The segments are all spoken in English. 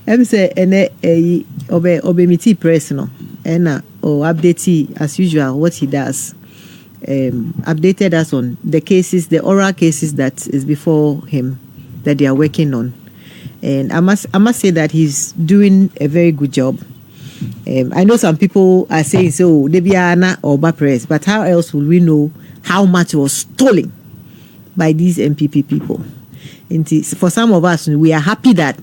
I'm say obe miti press no and update as usual what he does. Updated us on the cases, the oral cases that is before him that they are working on, and I must say that he's doing a very good job. I know some people are saying so Debiana or Bapress, but how else will we know how much was stolen by these NPP people? And for some of us, we are happy that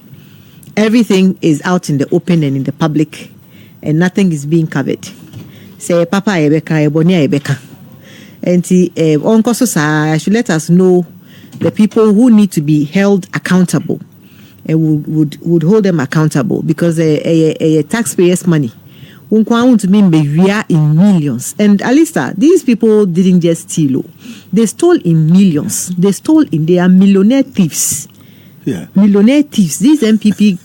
everything is out in the open and in the public, and nothing is being covered. Say Papa Ebeka, Ebonia Ebeka. And I should let us know the people who need to be held accountable and would hold them accountable, because a taxpayers' money to mean in millions. And Alista, these people didn't just steal; they stole in millions. They are millionaire thieves. Yeah. Millionaire thieves. These NPP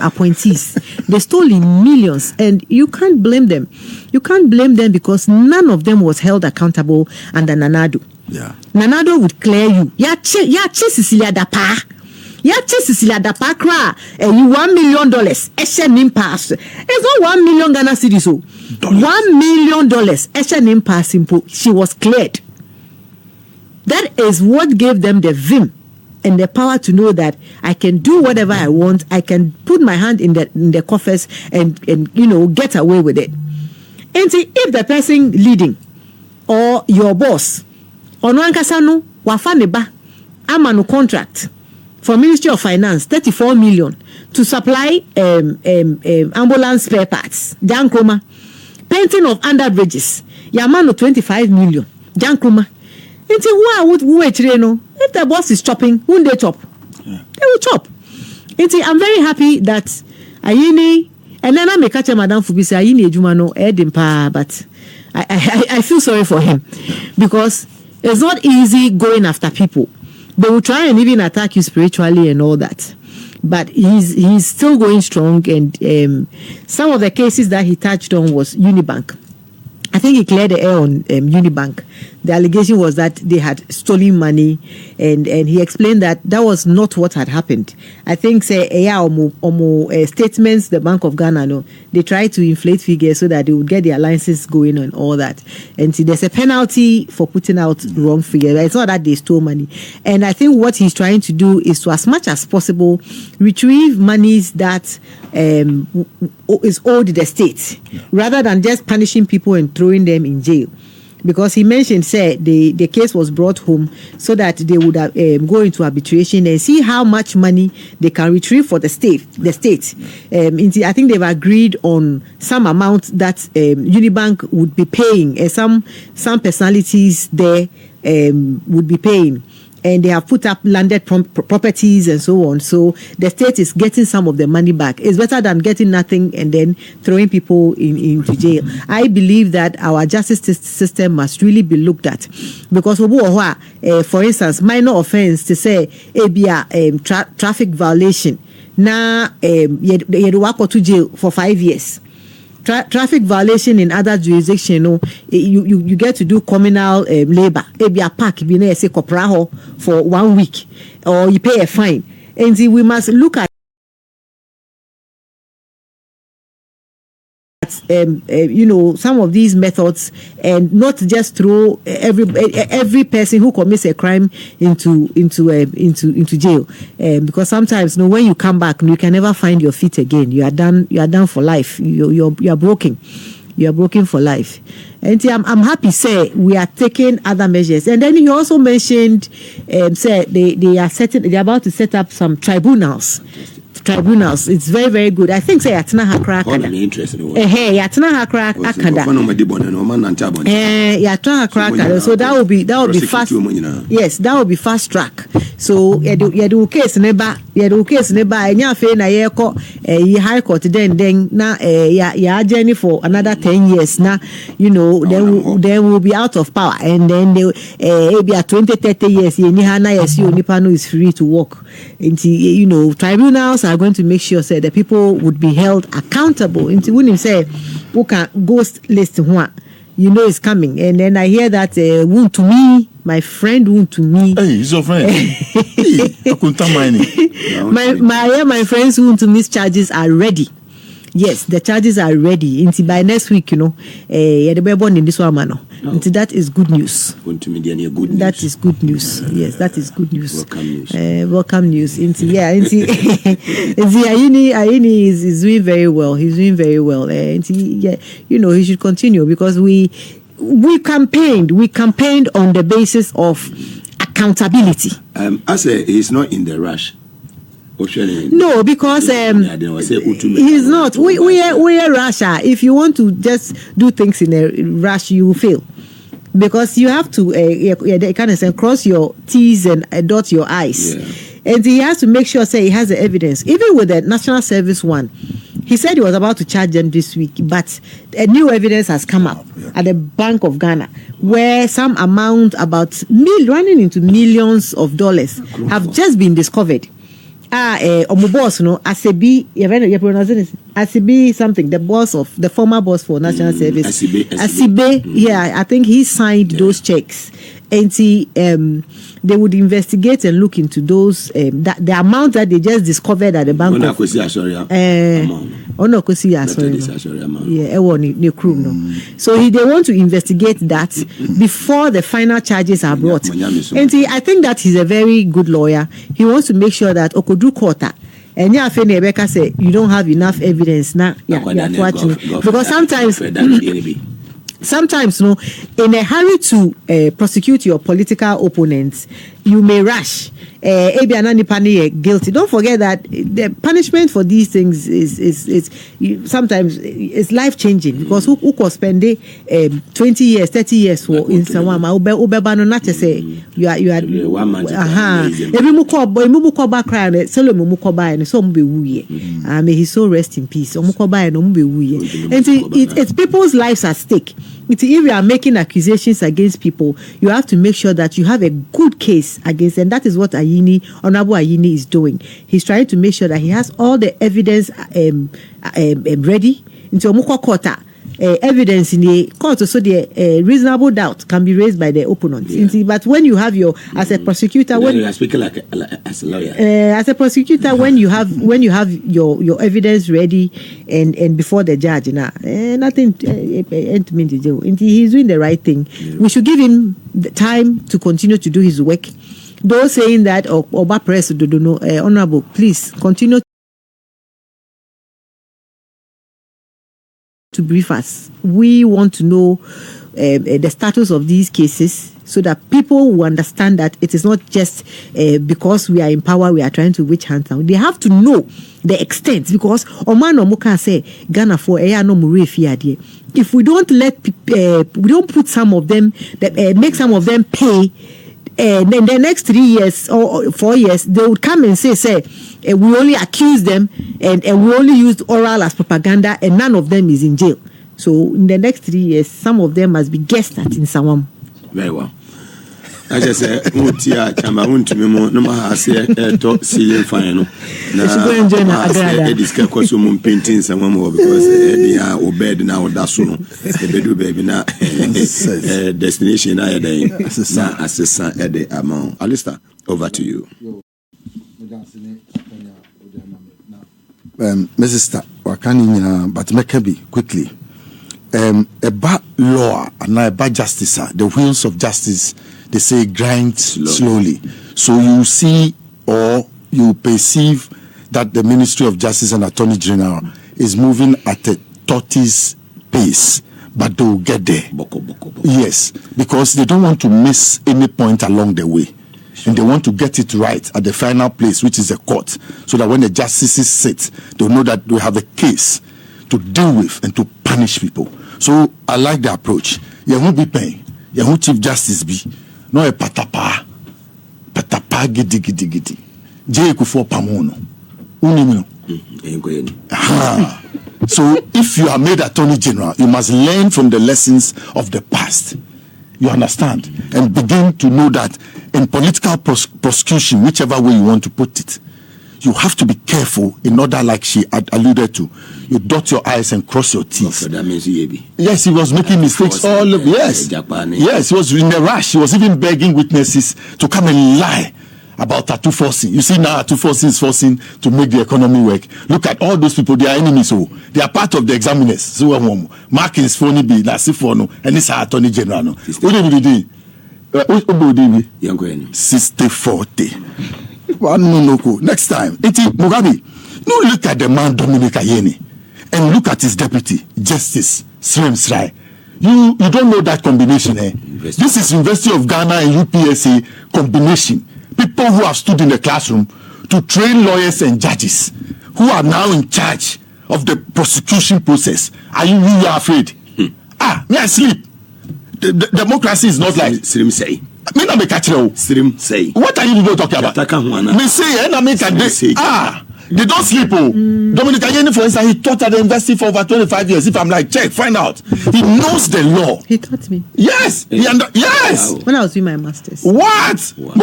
appointees, they stole in millions, and you can't blame them. You can't blame them because none of them was held accountable under Nanado. Yeah. Nanado would clear you. Cecilia Dapa. Cecilia Dapa kra. You $1 million. Eshe pass. It's not 1 million Ghana cedis. So $1 million. Eshe pass. She was cleared. That is what gave them the vim and the power to know that I can do whatever I want. I can put my hand in the coffers and get away with it. And see, if the person leading or your boss or no ankasano wafaneba amano contract for Ministry of Finance 34 million to supply ambulance spare parts, Jankroma, painting of underbridges, Yamano 25 million, Jankroma. And see, if the boss is chopping, won't they chop? Yeah. They will chop. And see, I'm very happy that Ayini, and then I may catch a Madame Fubisi, Ayini Ejumano, Edimpa, but I feel sorry for him because it's not easy going after people. They will try and even attack you spiritually and all that. But he's still going strong, and some of the cases that he touched on was Unibank. I think he cleared the air on Unibank. The allegation was that they had stolen money, and he explained that was not what had happened. I think statements the Bank of Ghana, they tried to inflate figures so that they would get their alliances going and all that. And see, there's a penalty for putting out wrong figures. It's not that they stole money. And I think what he's trying to do is to, as much as possible, retrieve monies that is owed the state, rather than just punishing people and throwing them in jail. Because he mentioned, the case was brought home so that they would go into arbitration and see how much money they can retrieve for the state. I think they've agreed on some amount that Unibank would be paying, and some personalities there would be paying. And they have put up landed properties and so on. So the state is getting some of the money back. It's better than getting nothing and then throwing people into jail. I believe that our justice system must really be looked at. Because, for instance, minor offense to say, traffic violation, now you walk to jail for 5 years. Traffic violation in other jurisdictions, you get to do communal labor. Maybe a park, say copraho for 1 week, or you pay a fine. And we must look at some of these methods, and not just throw every person who commits a crime into jail, because sometimes when you come back, you can never find your feet again. You are done for life. You are broken. You are broken for life. And I'm happy say we are taking other measures. And then you also mentioned say they are about to set up some tribunals. It's very, very good. I think say Yatna Hakra Akada. Yatna Hakra Akada. Yatna Hakra Akada. So that will be fast. Yes, that will be fast track. So you case never enya fe na yeko high court then na ya journey for another 10 years na they will be out of power, and then they be at 20-30 years ni hana yes nipa no is free to work. Into tribunals are going to make sure say the people would be held accountable. Into when you say who can ghost list one you know it's coming. And then I hear that Wontumi, my friend Wontumi. Hey, he's your friend. my friends Wontumi's charges are ready. Yes, the charges are ready. Until by next week, you know, born in this one, until that is good news. That is good news. Yes, that is good news. Welcome news. Welcome news. Ayini is doing very well. He's doing very well. You know, he should continue because we campaigned on the basis of accountability. I say he's not in the rush. No, because he's not. We are Russia. If you want to just do things in a rush, you will fail. Because you have to kind of say, cross your T's and dot your I's. Yeah. And he has to make sure, he has the evidence. Even with the National Service one, he said he was about to charge them this week, but a new evidence has come up at the Bank of Ghana, where some amount about running into millions of dollars have just been discovered. Boss, no, Asebi, you pronounce it Asebi something, the former boss for National Service. Asibe, yeah, I think he signed those checks. And they would investigate and look into those the amount that they just discovered at the bank. So they want to investigate that before the final charges are brought. And I think that he's a very good lawyer. He wants to make sure that Okodu Kota and Rebecca say you don't have enough evidence now. Because sometimes, no, in a hurry to prosecute your political opponents, you may rush. Guilty. Don't forget that the punishment for these things is sometimes it's life changing because who could spend 20 years, 30 years for in someone not to say you are may he so rest in peace. And it's people's lives at stake. If you are making accusations against people, you have to make sure that you have a good case against, and that is what Honorable Ayini is doing. He's trying to make sure that he has all the evidence ready into Omukwa Kota. Evidence in the court, so the reasonable doubt can be raised by the opponent. Yeah. But when you have as a prosecutor, when you are speaking as a lawyer, as a prosecutor, when you have your evidence ready and before the judge, nothing. He's doing the right thing. Yeah. We should give him the time to continue to do his work. Those saying that Oba Press don't know, Honorable, please continue to brief us. We want to know the status of these cases so that people will understand that it is not just because we are in power we are trying to witch hunt down. They have to know the extent because Oman Omuka say Ghana for no Mure. If we don't we don't put some of them make some of them pay. Then the next 3 years or 4 years, they would come and say, we only accuse them and we only used oral as propaganda and none of them is in jail. So in the next 3 years, some of them must be guessed at in Sawam. Very well. I just say, Unmask, no matter to see you final. Now, discuss some painting some more because they are obeyed now. That's soon. They do baby now. Destination I day. Assessment at the amount. Alistair, over to you. Mrs. Wakani, but maybe quickly. A bad law and a bad justice, the wheels of justice, they say grind slowly. So you see or you perceive that the Ministry of Justice and Attorney General is moving at a tortoise pace, but they will get there. Yes, because they don't want to miss any point along the way. And they want to get it right at the final place, which is the court, so that when the justices sit, they'll know that they have a case to deal with and to punish people. So I like the approach. You won't be paying. You won't Chief Justice be. No a patapa gidi. Jáil Akufo pamono. Unimino. So if you are made Attorney General, you must learn from the lessons of the past. You understand? And begin to know that in political prosecution, whichever way you want to put it, you have to be careful in order, like she alluded to. You dot your I's and cross your T's. So that means yes, he was making mistakes. Yes, he was in a rush. He was even begging witnesses to come and lie about Ato Forson. You see now Ato Forson is forcing to make the economy work. Look at all those people, they are enemies. So they are part of the examiners. So Mark is phony be Nasifono and it's our attorney general. What did we do? 60-40. Next time. Mugabe, no, look at the man Dominic Ayeni and look at his deputy, Justice Srem Srai. You don't know that combination, eh? This is University of Ghana and UPSA combination. People who have stood in the classroom to train lawyers and judges who are now in charge of the prosecution process. Are you really afraid? Me I sleep. The democracy is not like Srim say. Me na make Srim say. What are you people talking about? Me say and I make they don't sleep. Dominic Ayeni, for instance, he taught at the university for over 25 years. If I'm like, check, find out. He knows the law. He taught me. Yes. Yes. When I was doing my masters. What? So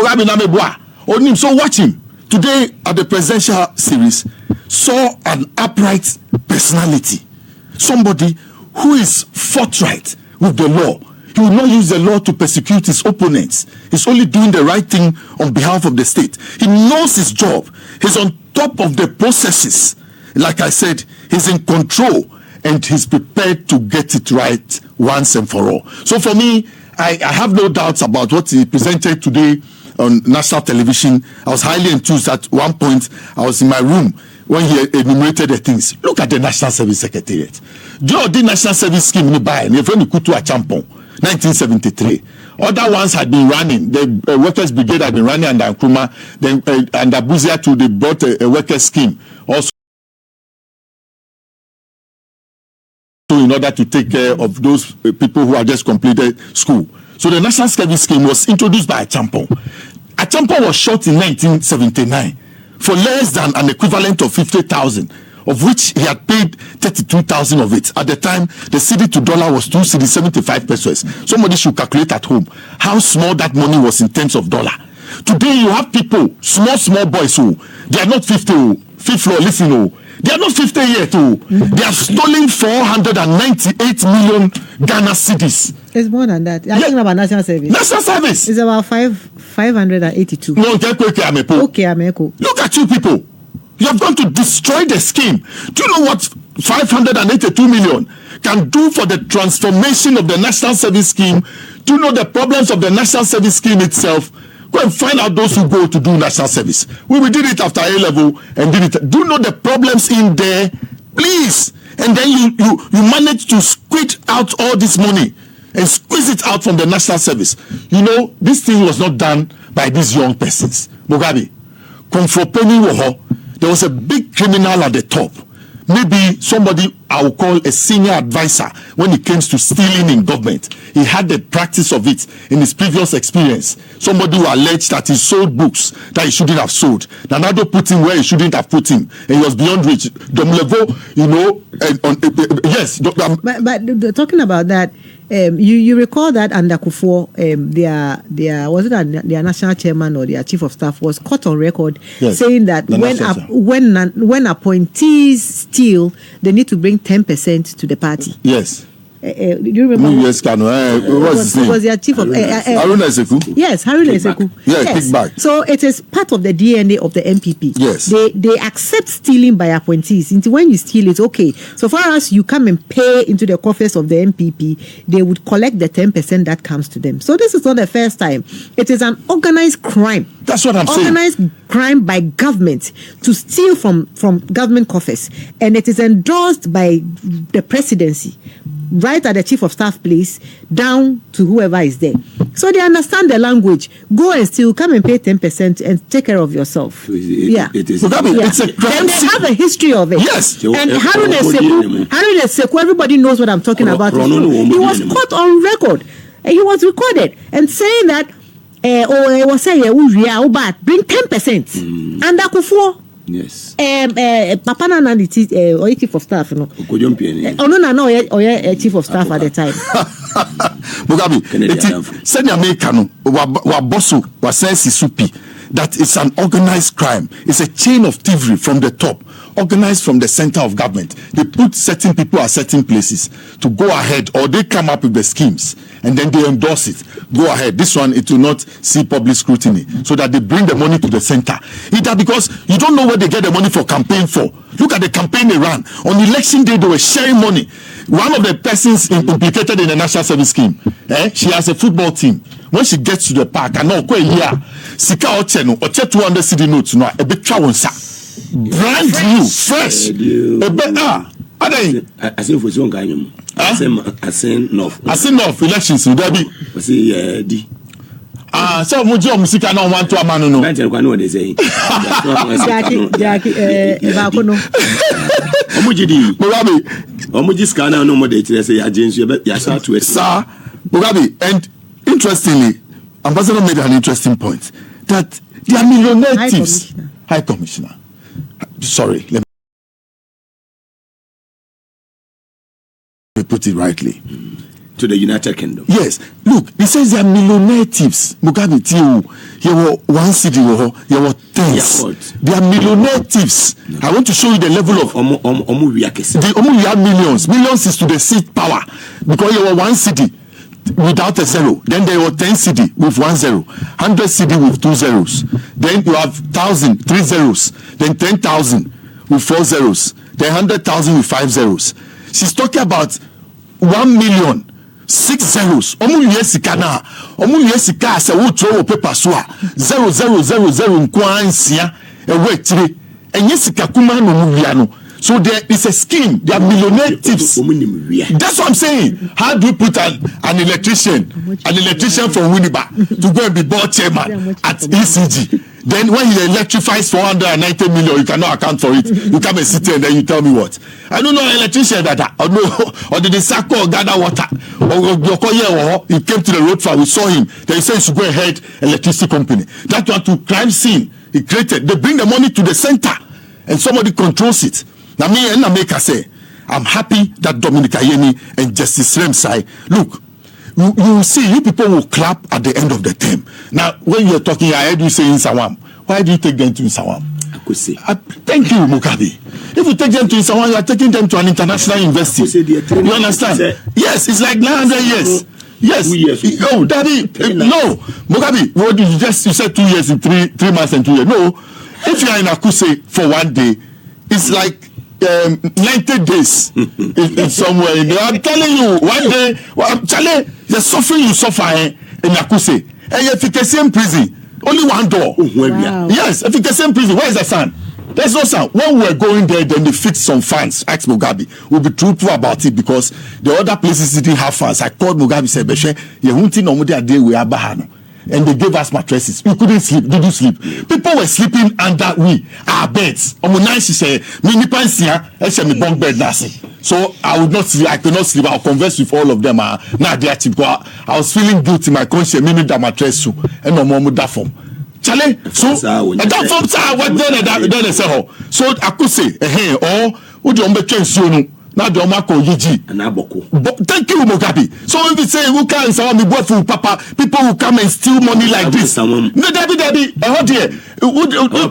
watch him. Today at the presidential series, saw an upright personality. Somebody who is forthright with the law. He will not use the law to persecute his opponents. He's only doing the right thing on behalf of the state. He knows his job. He's on top of the processes. Like I said, he's in control and he's prepared to get it right once and for all. So for me, I have no doubts about what he presented today on national television. I was highly enthused. At one point, I was in my room when he enumerated the things. Look at the National Service Secretariat. The National Service Scheme in Dubai, and Kweku Agyarko, 1973. Other ones had been running. The Workers' Brigade had been running under Nkrumah, then under Buzia too, they brought a workers' scheme also in order to take care of those people who had just completed school. So the National Service Scheme was introduced by Agyapong. Agyapong was shot in 1979 for less than an equivalent of 50,000. Of which he had paid 32,000 of it. At the time, the cedi to dollar was 2 cedi 75 pesos. Somebody should calculate at home how small that money was in terms of dollar. Today, you have people, small boys who they are not 50, fifth floor, listen, they are not 50 yet. They have stolen 498 million Ghana cedis. It's more than that. I'm talking about national service. National service. It's about 582. No, okay, look at you people. You have gone to destroy the scheme. Do you know what 582 million can do for the transformation of the National Service Scheme? Do you know the problems of the National Service Scheme itself? Go and find out those who go to do national service. We did it after A-level and did it. Do you know the problems in there? Please. And then you manage to squeeze out all this money and squeeze it out from the national service. You know, this thing was not done by these young persons. Mugabe, there was a big criminal at the top. Maybe somebody I will call a senior advisor when it comes to stealing in government. He had the practice of it in his previous experience. Somebody who alleged that he sold books that he shouldn't have sold. Nanado put him where he shouldn't have put him. And he was beyond reach. Yes. But talking about that, you recall that under Akufo, their national chairman or their chief of staff was caught on record saying that when appointees steal, they need to bring 10% to the party. Yes. Do you remember? Yes, was their chief of Haruna Ezeku? Yes, Haruna Ezeku. Yes. Kickback. So it is part of the DNA of the NPP. Yes. They accept stealing by appointees. When you steal it, okay. So far as you come and pay into the coffers of the NPP, they would collect the 10% that comes to them. So this is not the first time. It is an organized crime. That's what I'm saying. Organized crime by government to steal from government coffers. And it is endorsed by the presidency, right at the chief of staff place, down to whoever is there. So they understand the language. Go and steal, come and pay 10% and take care of yourself. It's a crime. And they have a history of it. Yes. And Haruna Ezeku, everybody knows what I'm talking about. He was caught on record. He was recorded and saying that bring 10%. And Akufo. Yes. Papa Nana or chief of staff, no. Chief of staff at the time. Mugabe, send your make wa bosso wa sense supi. that it's an organized crime. It's a chain of thievery from the top, organized from the center of government. They put certain people at certain places to go ahead, or they come up with the schemes and then they endorse it. Go ahead. This one, it will not see public scrutiny, so that they bring the money to the center. Either because you don't know where they get the money for campaign for. Look at the campaign they ran. On election day, they were sharing money. One of the persons implicated in the national service scheme, she has a football team. When she gets to the park, I know here, Sika Ocheno, Oche 200 CD notes, no, a bit trawansa. Brand new, fresh. I say for some guy, I say no elections, would that be? So much of music I don't want to amano no. I know what they say. Omuji scanner no more data say agency ya start to sir Mugabe. And interestingly, Ambassador made an interesting point that they are millionaire thieves. High Commissioner. Sorry, let me put it rightly. To the United Kingdom. Yes. Look, he says they are millionaire thieves. Mugabe Tiu, you were one city, you were tens. They are millionaire thieves. I want to show you the level of the have millions. Millions is to the seat power. Because you were one city without a zero. Then there were 10 city with 1 0. 100 city with 2 zeros. Then you have 1,000, 3 zeros. Then 10,000 with 4 zeros. Then 100,000 with 5 zeros. She's talking about 1 million. 6 zeros. Omu yesika na. Omu yesika se wo throw paper so a 0000 nkwansia e wetire. Enye sika kuma no mu wia no. So there is a scheme. They are millionaire thieves. That's what I'm saying. How do you put an electrician from Winneba to go and be board chairman at ECG? Then when he electrifies 490 million, you cannot account for it. You come and sit here and then you tell me what? I don't know an electrician that or did the Sako gather water? Or he came to the road far, we saw him. Then he said he should go ahead, electricity company. That one to crime scene he created. They bring the money to the center and somebody controls it. Now me and Nameka say, I'm happy that Dominic Ayeni and Justice Remsai, look, you will see, you people will clap at the end of the term. Now, when you're talking, I heard you say in Sawam. Why do you take them to Sawam? Kusi. Thank you, Mugabe. If you take them to Sawam, you are taking them to an international university. You understand? Yes, it's like 900 years. Yes. 2 years. Oh, Daddy, no. Mugabe, what did you said 2 years in 3 months and 2 years. No. If you are in Akuse for 1 day, it's like 90 days in somewhere. I'm telling you, 1 day, Charlie, the suffering you suffer in Akuse, and if you can same prison, only 1 door. Wow. Yes, if you can same prison, where is the sun? There's no sound. When we were going there, then they fixed some fans. Ask Mugabe. We'll be truthful about it because the other places didn't have fans. I called Mugabe, said, Beshe, you won't think no day we are bahano. And they gave us mattresses. We couldn't sleep. Did you sleep? People were sleeping under our beds. She said, me bunk bed nasi. So I would not sleep. I could not sleep. I'll converse with all of them. Now they are cheap. I was feeling guilty. My conscience made that mattress and no more that form. Charlie, so that form sir, what then say so I could say, or would you change now the Omako Yiji and Aboko. Thank you, Mugabe. So if you say who can someone be both papa, people who come and steal money like this. No, Debbie, how dear.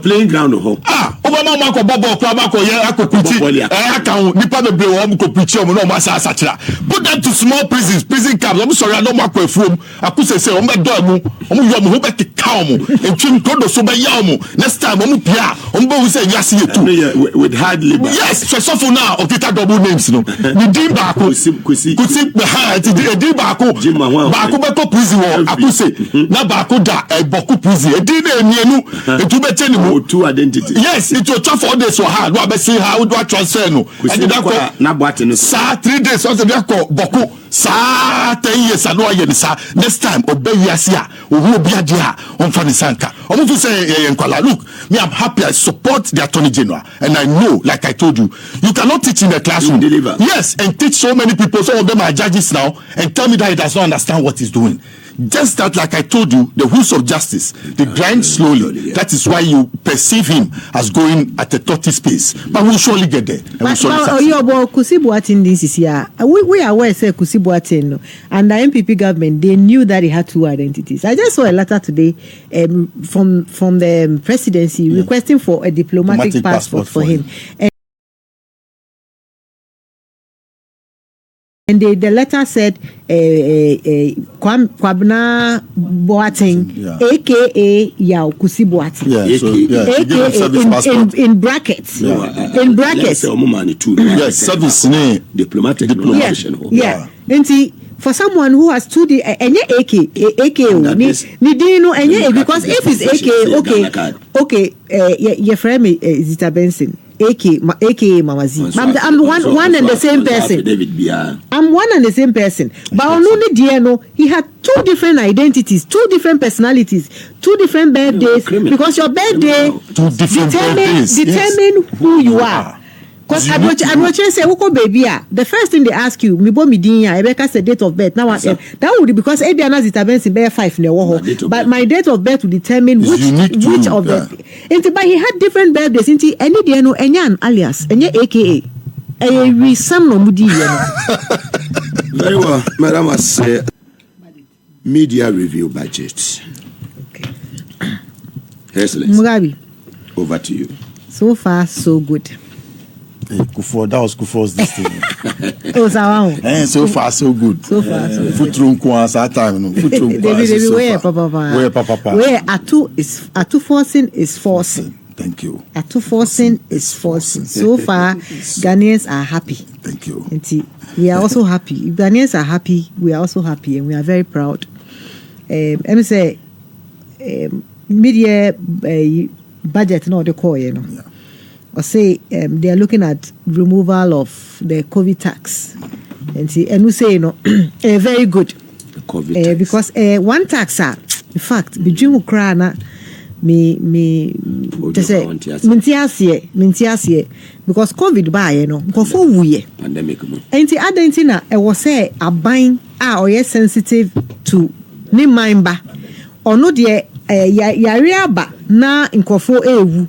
Playing ground of Obama Mako Bobo, Kwabako, Ako Pichi, Akau, Nipa the Blue, Pichi, no Massa Satra. Put them to small prisons, prison camps. I'm sorry, I don't want to from. I could say, Omba Domu, Omu back to Kaumu, and Chim Kodo Soba Yamu. Next time, Omu Pia, Ombo will say, Yasi, too. With hard labor. Yes, so for now, okay, double name. No, the deal Bako, Kusi, the deal Bako, Bako Bako prison, Akuse, now Bako da, a Boko prison, a deal Nienu, a two betenu, 2 identities. Yes, it was tough for days so hard. What I say, how do I transfer? No, and the Dako, Sa 3 days, also the Dako, Boko, Sa 10 years, I know I sa. Next time, obey Yasia, or will be a dear on Fanisanka. I'm to say, look, me, I'm happy, I support the Attorney General, and I know, like I told you, you cannot teach in the classroom. Yes, and teach so many people, some of them are judges now, and tell me that he does not understand what he's doing. Just that, like I told you, the wheels of justice, they grind slowly. That is why you perceive him as going at a tortoise pace. But we'll surely get there. And Kusi Boateng this is here. We are aware, say Kusi Boateng, and the NPP government, they knew that he had two identities. I just saw a letter today from the presidency requesting for a diplomatic passport for him. And the letter said, Kwabena Boateng, aka Yaw Kusi Boateng, in brackets. In brackets. Yes, service name. Diplomatic. Yeah. And see, for someone who has two AK, because if it's AK, okay, your friend is Zita Benson. aka Mamazi. I'm one and the same person. I'm one and the same person. But only Diano, he had two different identities, two different personalities, two different birthdays. Because your birthday determine who you are. Because I'm watching say, baby, the first thing they ask you, the date of birth. Now that would be because Ediana's intervention bear 5 but my date of birth will determine which of the. But he had different birthdays. Any Diano, any alias, any AKA. Very well, Madam, I say media review budget. Okay. Excellent. Mugabe, over to you. So far, so good. Kufo, that was Kufo's this thing. So far, so good. So far, so good. Footroom Kwan's our time. Where Ato Forson is forcing. Thank you. Ato Forson is forcing. So far, Ghanaians are happy. Thank you. And we are also happy. If Ghanaians are happy, we are also happy, and we are very proud. Let me say, media budget, no, the core, you know. Yeah. Or say they are looking at removal of the COVID tax, and we say very good. The COVID tax. Because one tax, in fact, between Ukraine, because COVID buy before we pandemic. And the other thing I was say a buying or yes sensitive to ni mimba or no dear yariaba na inkofo ewu.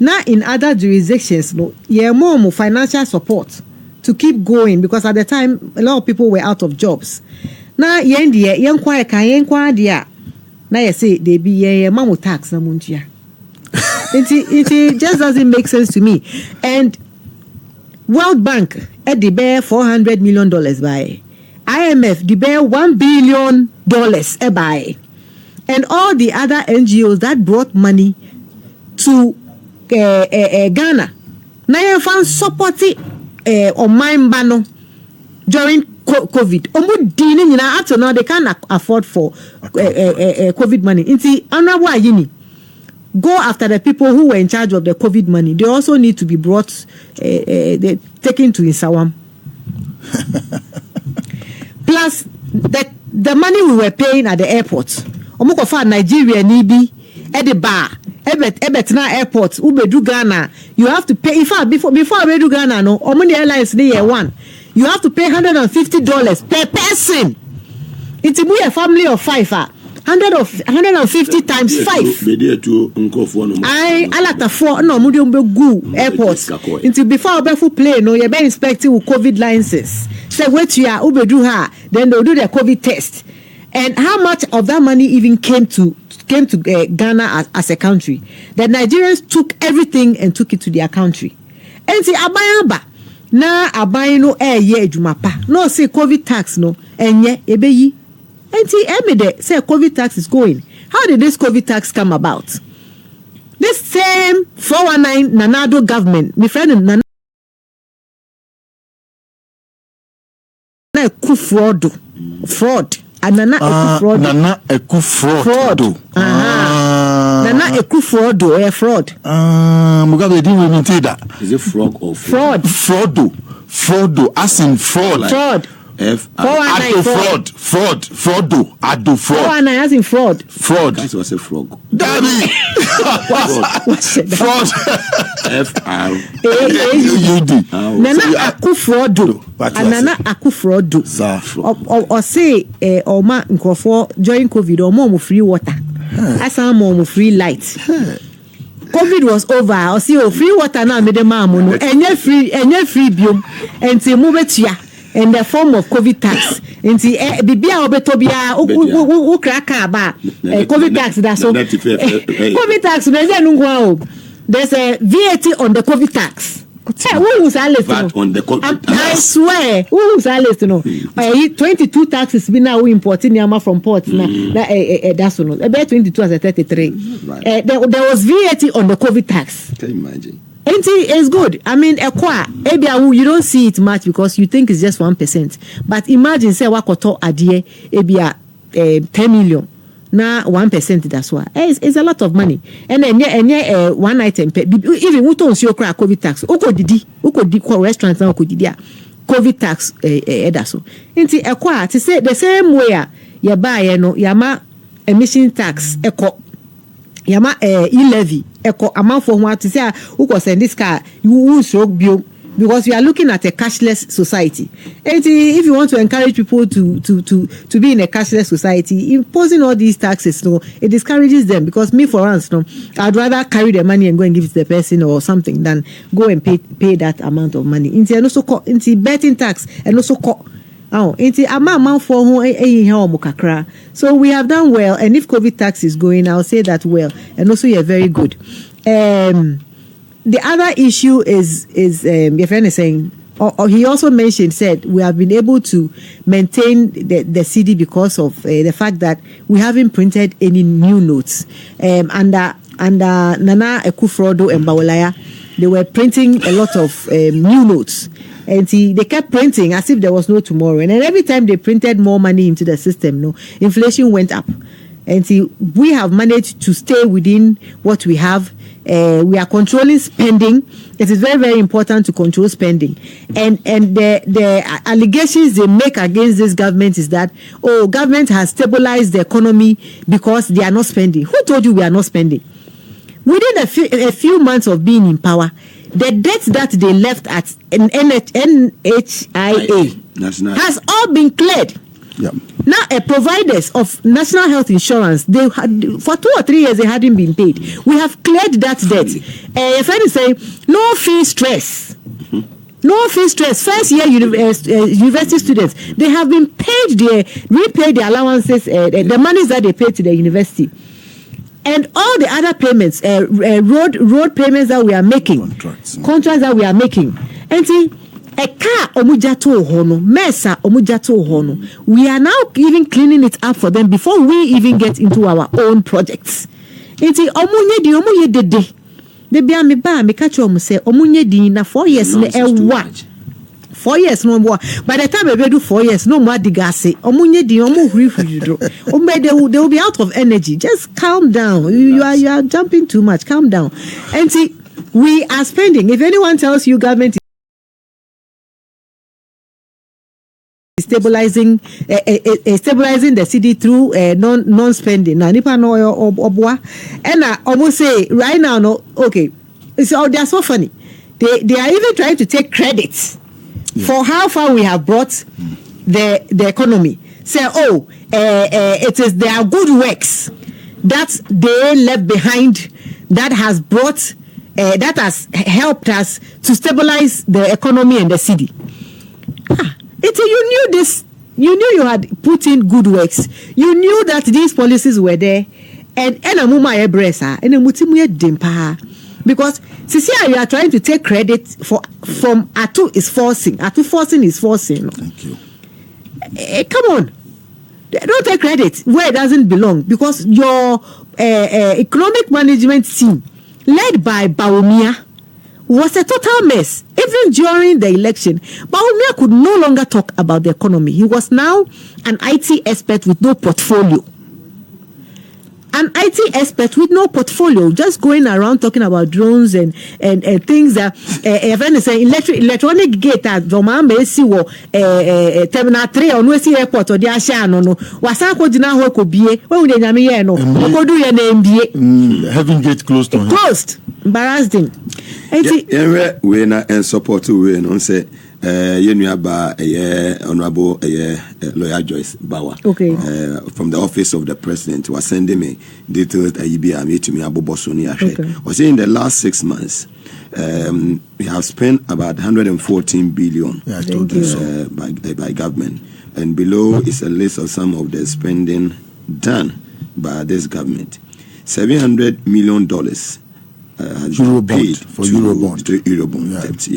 Now, in other jurisdictions, more financial support to keep going because at the time a lot of people were out of jobs. Now, now you say they be mamu tax na muntia. It just doesn't make sense to me. And World Bank at the bear $400 million by IMF the bear $1 billion by, and all the other NGOs that brought money to Ghana. Now you found supporting on mine bano during COVID. Up to now they can't afford for COVID money. Go after the people who were in charge of the COVID money. They also need to be brought, taken to Insawam. Plus the money we were paying at the airport. Nigeria Nibi at the bar. Ebetna airport, Ubedu Ghana, you have to pay. In fact, before Ubedu Ghana, no, Omani Airlines year one, you have to pay $150 per person. It's a family of 5. 150 times 5. I like the 4 no Mudiumbu airports. Until before Obefu plane, no, you're inspecting with COVID licenses. Say wait you are Ubedu her, then they'll do their COVID test. And how much of that money even came to Ghana as a country? The Nigerians took everything and took it to their country. And see abayamba na abayino ye ejumapa. No say COVID tax no enye ebeyi. And see emide say COVID tax is going. How did this COVID tax come about? This same 419 Nanado government, my friend Nana Akufo Addo fraud. Nana Akufo Addo. Nana Akufo Addo. Nana Akufo Addo fraud. Mugabe didn't even say that. Is it fraud or fraud? Fraudo. As in fraud. Fraud. Ato fraud. 419 as in fraud. That was a frog. Gabby. Fraud. FRAUD. Nana Akufo Addo. Nana Akufo Addo. Or say Oma Nkrofo during COVID or more free water. Asa more free light. COVID was over. I see free water now made the mamu. Any free biom and say move it here. In the form of COVID tax. And see, Bibia Obetobia, who crack about COVID tax. That's all. COVID tax, there's a VAT on the COVID tax. Who was I listening? On the COVID tax. I swear, who was I listening? 22 taxes been now importing Yama from ports. That's all. About 22 as a 33. There was VAT on the COVID tax. Can you imagine? It's good. I mean, you don't see it much because you think it's just 1%. But imagine, say, wakoto adie, 10 million. Now 1%, that's why. It's a lot of money. And then, one item, even we don't see COVID tax. Uko didi, restaurants now COVID tax, that's all. To say the same way, you buy, yama emission tax, Yama e-levy eko amount for what to say who can send this car you will show bio because we are looking at a cashless society. And if you want to encourage people to be in a cashless society, imposing all these taxes, it discourages them. Because me, for instance, I'd rather carry the money and go and give it to the person or something than go and pay that amount of money. And also betting tax and also so we have done well, and if COVID tax is going, I'll say that well, and also you're very good. The other issue is your friend is saying, or he also said we have been able to maintain the CD because of the fact that we haven't printed any new notes. Under Nana Akufo Addo and Bawumia, they were printing a lot of new notes. And they kept printing as if there was no tomorrow. And then every time they printed more money into the system, inflation went up. And we have managed to stay within what we have. We are controlling spending. It is very, very important to control spending. And the allegations they make against this government is that, government has stabilized the economy because they are not spending. Who told you we are not spending? Within a few months of being in power, the debt that they left at NHIA has all been cleared. Yep. Now, providers of national health insurance, they had for 2 or 3 years they hadn't been paid. We have cleared that debt. A friend is saying, no fee stress. No fee stress. First year university students, they have been repaid their allowances, the monies that they paid to the university. And all the other payments, road payments that we are making, contracts that we are making. And see, a car omujato hono, mesa omujato hono. We are now even cleaning it up for them before we even get into our own projects. And see, omunye dede. They be me ba me catch say omunye di na 4 years ne ewa. 4 years no more. By the time we do 4 years, no more digase. Omunye di omu huri they will be out of energy. Just calm down. You are jumping too much. Calm down. And see, we are spending. If anyone tells you government is stabilizing the city through non-spending. Now, nipa no obwa. And I almost say right now, no, okay. So they are so funny. They are even trying to take credit for how far we have brought the economy. Say, it is their good works that they left behind that has brought, that has helped us to stabilize the economy and the city. You knew this. You knew you had put in good works. You knew that these policies were there. And amuma ebresa and mutimu dimpa. Because you are trying to take credit from Ato is forcing. Ato Forson is forcing. Thank you. Come on. Don't take credit where it doesn't belong. Because your economic management team, led by Bawumia, was a total mess. Even during the election, Bawumia could no longer talk about the economy. He was now an IT expert with no portfolio. an IT expert with no portfolio, just going around talking about drones and things that electronic gate at Terminal 3 on West Airport or the Ashano. Wasako Dina Hoko Bie, when we name no, do your name having gate closed on him. Closed. Embarrassed him. We na support we no say Yenuaba Honorable Lawyer Joyce Bawa from the office of the president was sending me details to me about Bosoni Ashe. Was saying in the last 6 months we have spent about 114 billion by government, and below is a list of some of the spending done by this government. $700 million has been paid for Eurobond. To Eurobond debt,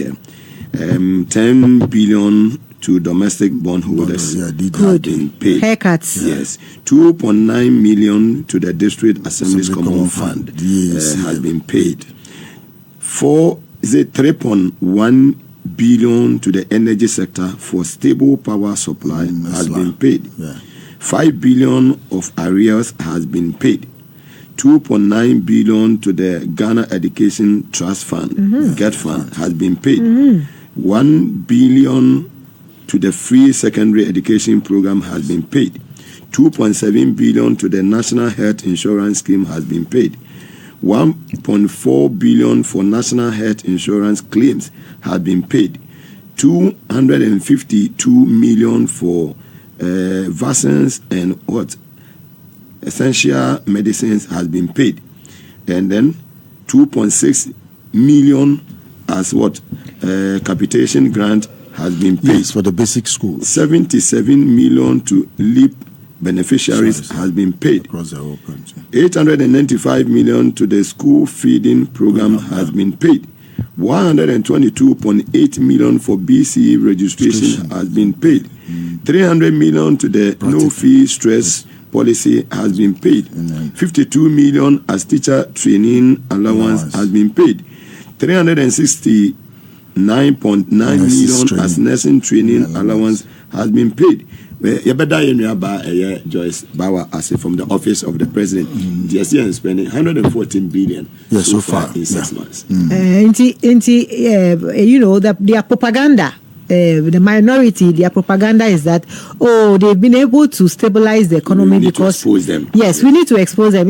10 billion to domestic bondholders have been paid. Haircuts. Yes. 2.9 million to the District Assembly's Common Fund has been paid. 3.1 billion to the energy sector for stable power supply has been paid. 5 billion of arrears has been paid. 2.9 billion to the Ghana Education Trust Fund, GET Fund, has been paid. 1 billion to the free secondary education program has been paid. 2.7 billion to the National Health Insurance Scheme has been paid. 1.4 billion for National Health Insurance claims has been paid. 252 million for vaccines and essential medicines has been paid, and then 2.6 million as capitation grant has been paid. Yes, for the basic schools. 77 million to LEAP beneficiaries has been paid. Across the whole country. 895 million to the school feeding program has been paid. 122.8 million for BCE registration has been paid. 300 million to the no-fee stress policy has been paid. 52 million as teacher training allowance has been paid. 369.9 million as nursing training allowance has been paid. Joyce Bawa, as from the office of the president, DSC is spending 114 billion so far in 6 months. Their propaganda. The minority, their propaganda is that they've been able to stabilize the economy because to expose them. Yes, we need to expose them.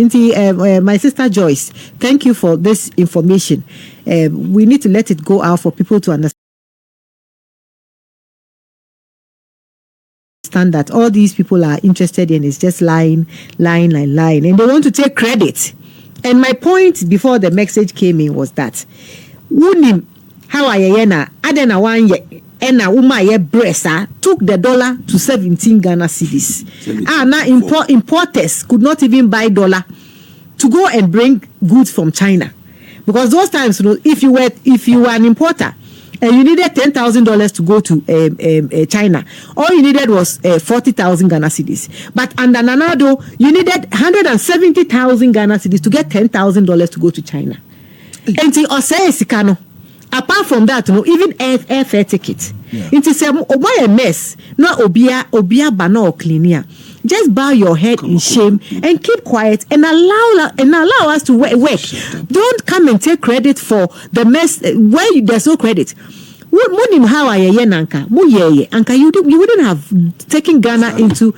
My sister Joyce, thank you for this information. We need to let it go out for people to understand that all these people are interested in is just lying, and they want to take credit. And my point before the message came in was that how I adena one Ena Umaye Bressa took the dollar to 17 Ghana cedis. Now importers could not even buy dollar to go and bring goods from China, because those times, if you were an importer and you needed $10,000 to go to China, all you needed was 40,000 Ghana cedis. But under Nanado, you needed 170,000 Ghana cedis to get $10,000 to go to China. And see, Sikano. Apart from that, even airfare ticket. It is a mess. No obia bana or cleaner. Just bow your head in shame and keep quiet and allow us to work. Don't come and take credit for the mess where there's no credit. How are you, Nanka? Anka, you wouldn't have taken Ghana into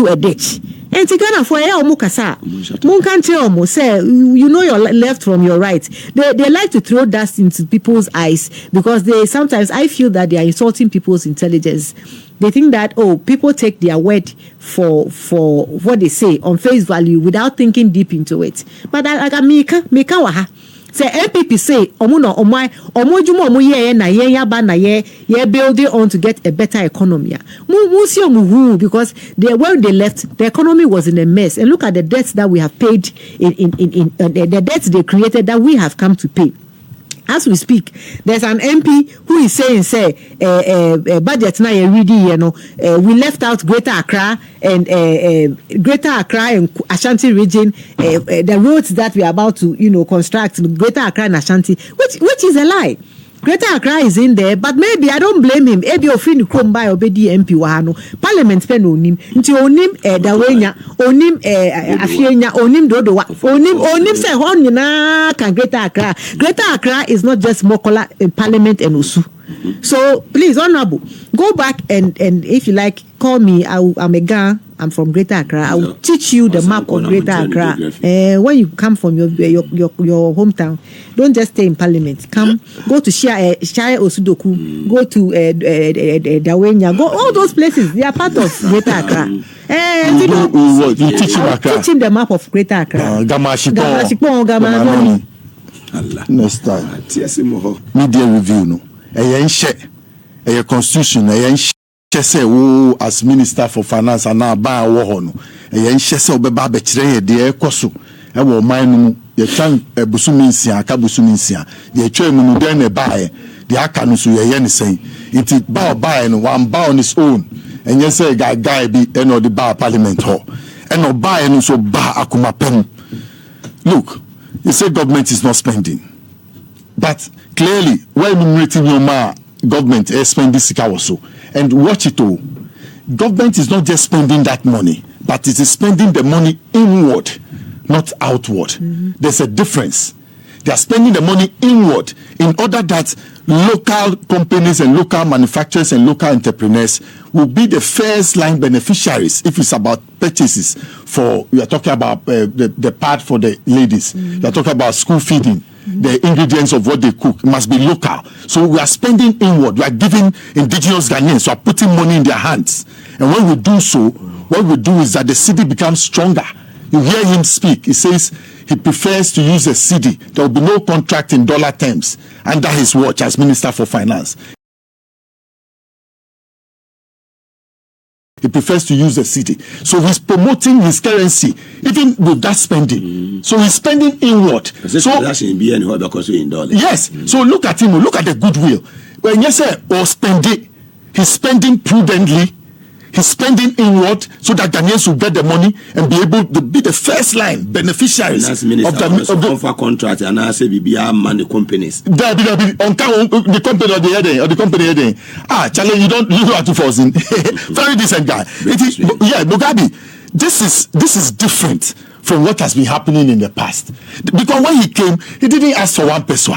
a ditch. And to Ghana for Mukasa, Munkanche say, you know your left from your right. They like to throw dust into people's eyes because sometimes I feel that they are insulting people's intelligence. They think that people take their word for what they say on face value without thinking deep into it. But like Mika waha. Say NPP say ye building on to get a better economy. Because when they left, the economy was in a mess. And look at the debts that we have paid in the debts they created that we have come to pay. As we speak, there's an MP who is saying, budget now we left out Greater Accra and Ashanti region, the roads that we are about to construct, Greater Accra and Ashanti, which is a lie. Greater Accra is in there, but maybe I don't blame him. Ebi ofini krom by obedi MP wahano. Parliament pen onim. Nti onim dawenya, onim afienya, onim dodowa, onim se hon nyina kan Greater Accra. Greater Accra is not just Mokola Parliament and Osu. So please, Honorable, go back and if you like, call me. I'm a Ga. I'm from Greater Accra. I will teach you the map of Greater Accra. When you come from your hometown, don't just stay in Parliament. Come, go to Shire Osudoku, go to Dawenya, go all those places. They are part of Greater Accra. You teach him Accra. Teach him the map of Greater Accra. Gamashipong. Next time. Media review no. A constitution. Say, oh, as Minister for Finance and now buy a war no. A say obeba bekyere de ekoso. E wo man no ye twan busuminsia aka busuminsia. De atwa mu no den e buy. De aka no so ye ne sen. It buy no one buy on his own. And you say guy be no the bar parliament hall. And no buy no so bar akuma pem. Look, you say government is not spending. But clearly, when you rating your government is spending sika also. And watch it all. Government is not just spending that money, but it is spending the money inward, not outward. There's a difference. They are spending the money inward in order that local companies and local manufacturers and local entrepreneurs will be the first line beneficiaries if it's about purchases for, we are talking about the part for the ladies. We are talking about school feeding. The ingredients of what they cook must be local. So we are spending inward. We are giving indigenous Ghanaians, we are putting money in their hands. And when we do so, what we do is that the city becomes stronger. You hear him speak. He says he prefers to use a cedi. There will be no contract in dollar terms under his watch as Minister for Finance. He prefers to use the city. So he's promoting his currency, even with that spending. So he's spending inward. Yes. So look at him. Look at the goodwill. When you say, or spending, he's spending prudently. He's spending inward so that Ghanaians will get the money and be able to be the first line beneficiaries of the contract and I say money companies. The company or the company heading. Charlie, you know Ato Forson. Very decent guy. Mugabe, this is different from what has been happening in the past. Because when he came, he didn't ask for one peso.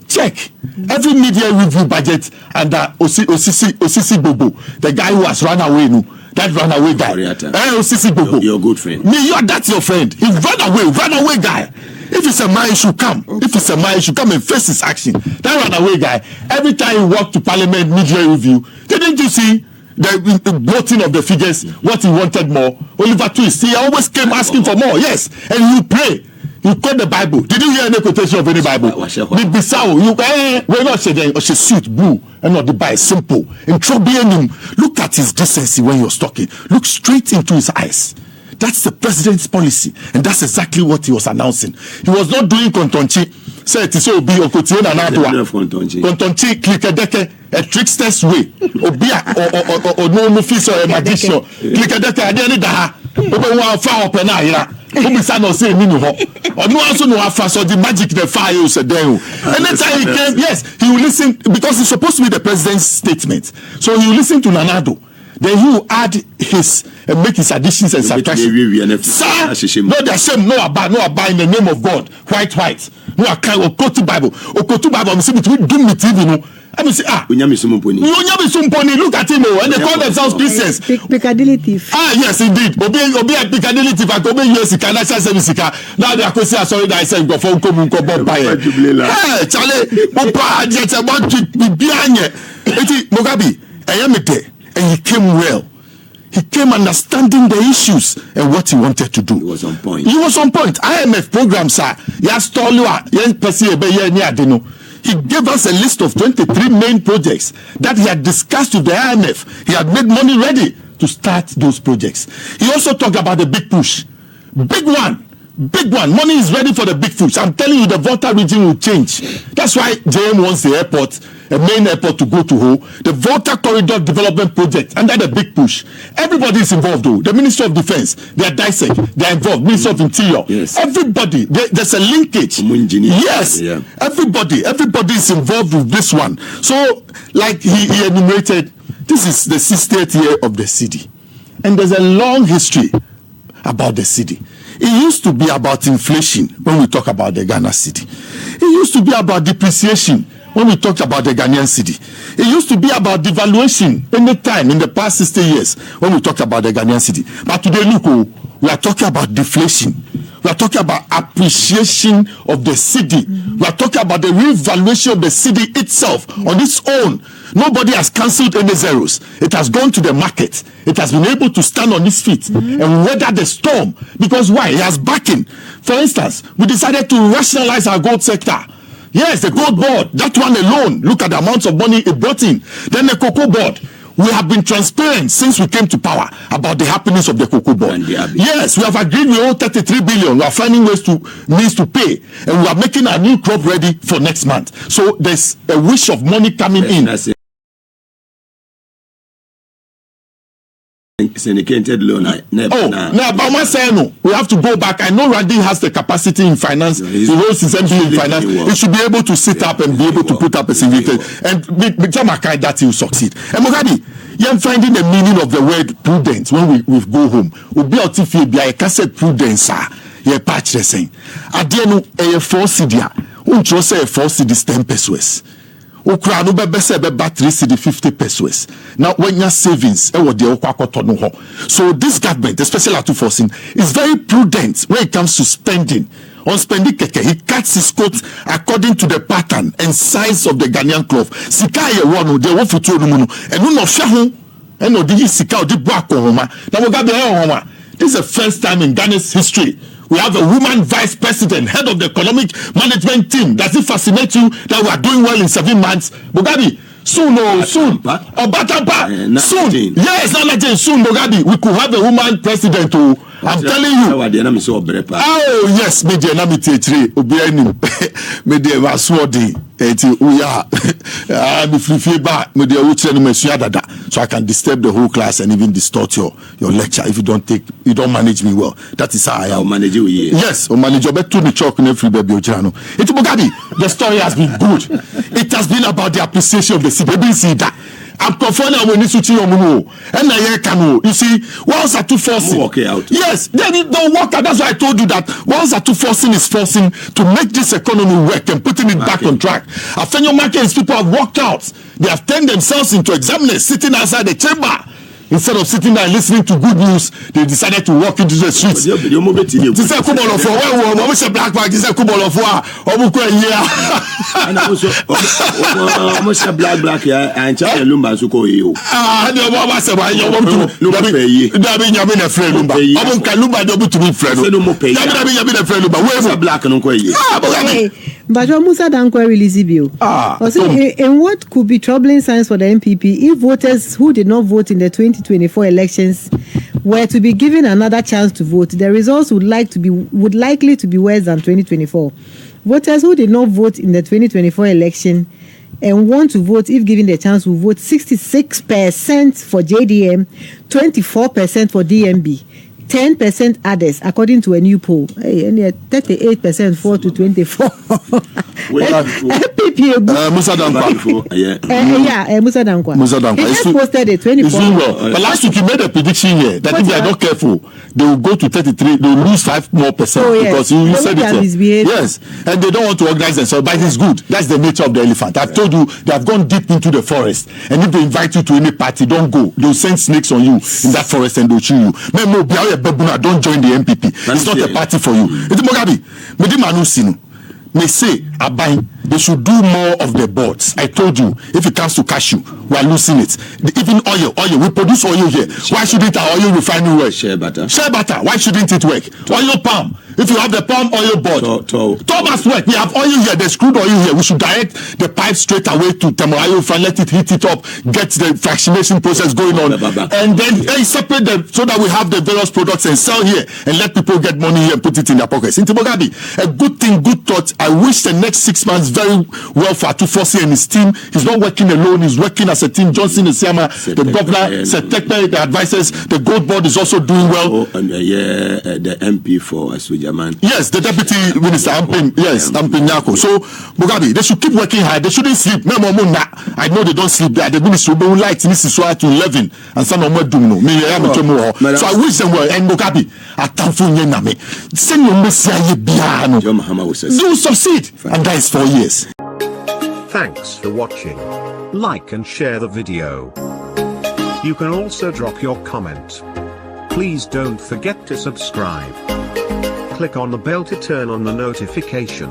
Check every media review budget and Osisi Bobo, the guy who has run away, that runaway guy. Osisi Bobo, your good friend. That's your friend. He run away guy. If it's a man, he should come. If it's a man, he should come and face his action. That runaway guy, every time he walked to Parliament media review, didn't you see the bloating of the figures? What he wanted more. Oliver Twist, he always came asking for more. Yes, and you pray. You quote the Bible. Did you hear any quotation of any Bible? We're not saying she suit blue and not the Bible simple. And look at his decency when you're talking. Look straight into his eyes. That's the president's policy, and that's exactly what he was announcing. He was not doing kontonchi. Say it is so be okotien and adwa. Kontonchi klikedeke a trickster's way. Obia or no fees or a magician. Klikedeke adeni daha. Obe wa fa opena ira. Obi sa no say minu ho. Onu also no afa so the magic the fire you said there. And that's how he came. Yes, he will listen because it's supposed to be the president's statement. So he will listen to Nanado. Then he will add his and make his additions and subtractions. Sir, no, there's shame, no about in the name of God. White. No, I can't. Okotu Bible. I'm saying between do me TV, no. I mean, say, Unyami Sumponi. Look at him, and they call themselves Christians. Piccadilly thief. Yes, indeed. Obi a Piccadilly thief. I come US, Canada, Service. Now they are saying, sorry, that I said, go for Bob Bayer. Hey, Charlie, Papa, just about to be behind you. Mugabe, I am a day. And he came well. He came understanding the issues and what he wanted to do. He was on point. IMF program, sir. He gave us a list of 23 main projects that he had discussed with the IMF. He had made money ready to start those projects. He also talked about the big push. Big one. Big one. Money is ready for the big fish. I'm telling you, the Volta region will change. That's why JM wants the airport, a main airport, to go to Ho. The Volta Corridor Development Project, under the big push. Everybody is involved, though. The Ministry of Defense, they are dissect, they are involved. Ministry of Interior, yes. Everybody. There's a linkage. Yes, yeah. Everybody is involved with this one. So, like he enumerated, this is the 60th year of the city, and there's a long history about the city. It used to be about inflation when we talk about the Ghana city. It used to be about depreciation when we talked about the Ghanaian city. It used to be about devaluation any time in the past 60 years when we talked about the Ghanaian city. But today, look, we are talking about deflation. We are talking about appreciation of the city. We are talking about the revaluation of the city itself on its own. Nobody has cancelled any zeros. It has gone to the market. It has been able to stand on its feet and weather the storm. Because why? It has backing. For instance, we decided to rationalize our gold sector. Yes, the gold board, that one alone, look at the amounts of money it brought in. Then the cocoa board. We have been transparent since we came to power about the happenings of the cocoa board. Yes, we have agreed we owe 33 billion. We are finding means to pay, and we are making our new crop ready for next month. So there's a wish of money coming in. Syndicated loan. Now, Bawumia said no. We have to go back. I know Randy has the capacity in finance. He holds his MBA in finance. He should be able to sit up and be able to put up a syndicated. And with Jamakai, that he will succeed. And Mogadi, you're finding the meaning of the word prudence when we go home. We'll be out if you be a cassette prudence. You're patch the same. At the end, a 4 CD. Won't you say a 4 CD is 10 pesos? Okra no bebe se be battery cedi 50 pesos. Now when your savings so this government, especially Ato Forson, is very prudent when it comes to spending. On spending keke, he cuts his coat according to the pattern and size of the Ghanaian cloth. Sika ye wonu, de wo futu no and no hwe ho, and no di sika o di bo akonhoma. Na wo gabe homa. This is the first time in Ghana's history we have a woman vice president, head of the economic management team. Does it fascinate you that we are doing well in 7 months? Bogabi, soon. Soon. Yes, soon, Bogabi. We could have a woman president too. I'm telling you. Oh, yes, media namity obianim. Media waswodi. We are so I can disturb the whole class and even distort your lecture if you don't manage me well. That is how I am. Manage you. Yes, or manage your bet to the chalk and free baby Ojano. It's Bugadi. The story has been good. It has been about the appreciation of the city. Maybe see that. I'm confident when it's and I can. You see, once Ato Forson walk out. Yes, then it don't work out. That's why I told you that once Ato Forson is forcing to make this economy work and putting it back on track. Afenyo markets people have walked out. They have turned themselves into examiners sitting outside the chamber. Instead of sitting there and listening to good news, they decided to walk into the streets. This is a couple of what a black bag. This is a couple of what and almost a black here and Charlie Lumba to go you. I know what I want to look at you. That means you've been a friend. I won't Kalumba double to be friend. That means you've been a friend. But where's a black and but Musa Dankwa release bill. And what could be troubling signs for the NPP if voters who did not vote in the 2024 elections were to be given another chance to vote? The results would likely to be worse than 2024. Voters who did not vote in the 2024 election and want to vote if given the chance will vote 66% for JDM, 24% for DMB. 10% others, according to a new poll. 38% 4 to 24. Musa Dankwa. Musa Dankwa. He just posted a 24. But last week he made a prediction here that if they are not careful, they will go to 33. They will lose 5% more because you said it. Yes, and they don't want to organize themselves, but it's good. That's the nature of the elephant. I've told you they have gone deep into the forest, and if they invite you to any party, don't go. They'll send snakes on you in that forest and they'll chew you. Don't join the NPP. It's not a party for you. It's Mugabe. They say, they should do more of the boards. I told you, if it comes to cashew, we are losing it. Even oil, we produce oil here. Why shouldn't our oil refinery work? Share butter. Why shouldn't it work? Oil palm. If you have the palm oil board, Tom must work. We have oil here, there's crude oil here. We should direct the pipe straight away to Temorayo, let it heat it up, get the fractionation process going on, and then separate them so that we have the various products and sell here and let people get money here and put it in their pockets. In Timogabi, a good thing, good thought. I wish the next 6 months very well for Ato Forson and his team. He's not working alone, he's working as a team. Johnson Isiama, the governor, Secréts, the advisors, the gold board is also doing well. The MP for Asujaman. Yes, the deputy minister, Nyako. So, Mugabe, they should keep working hard. They shouldn't sleep. I know they don't sleep there. The ministry will light in this to 11 and some of them do. So I wish them well. And Mugabe, send your message. Do succeed. And that is 4 years. Thanks for watching. Like and share the video. You can also drop your comment. Please don't forget to subscribe. Click on the bell to turn on the notification.